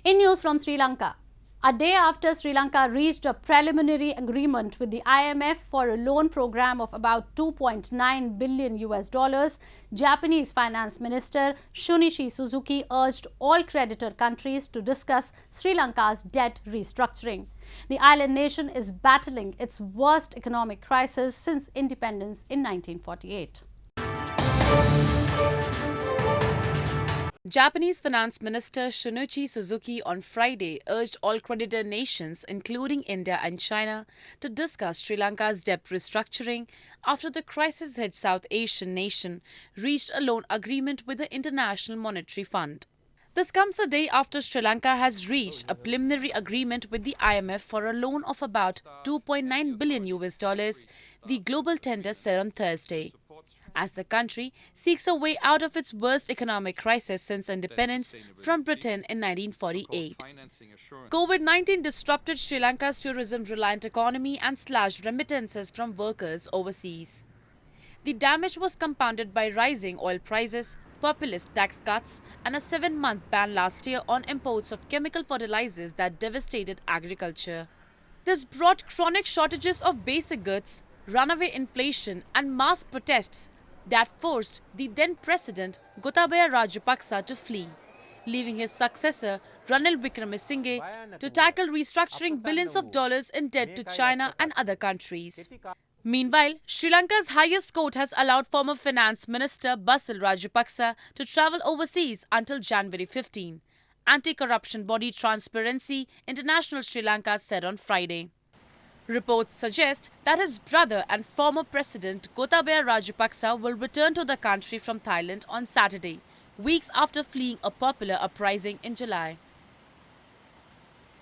In news from Sri Lanka, a day after Sri Lanka reached a preliminary agreement with the IMF for a loan program of about 2.9 billion US dollars, Japanese Finance Minister Shunichi Suzuki urged all creditor countries to discuss Sri Lanka's debt restructuring. The island nation is battling its worst economic crisis since independence in 1948. Japanese Finance Minister Shunichi Suzuki on Friday urged all creditor nations, including India and China, to discuss Sri Lanka's debt restructuring after the crisis hit South Asian nation reached a loan agreement with the International Monetary Fund. This comes a day after Sri Lanka has reached a preliminary agreement with the IMF for a loan of about 2.9 billion US dollars, the global tender said on Thursday, as the country seeks a way out of its worst economic crisis since independence from Britain in 1948. COVID-19 disrupted Sri Lanka's tourism-reliant economy and slashed remittances from workers overseas. The damage was compounded by rising oil prices, populist tax cuts, and a 7-month ban last year on imports of chemical fertilizers that devastated agriculture. This brought chronic shortages of basic goods, runaway inflation, and mass protests that forced the then-President Gotabaya Rajapaksa to flee, leaving his successor Ranil Wickremesinghe to tackle restructuring billions of dollars in debt to China and other countries. Meanwhile, Sri Lanka's highest court has allowed former Finance Minister Basil Rajapaksa to travel overseas until January 15, anti-corruption body Transparency International Sri Lanka said on Friday. Reports suggest that his brother and former President Gotabaya Rajapaksa will return to the country from Thailand on Saturday, weeks after fleeing a popular uprising in July.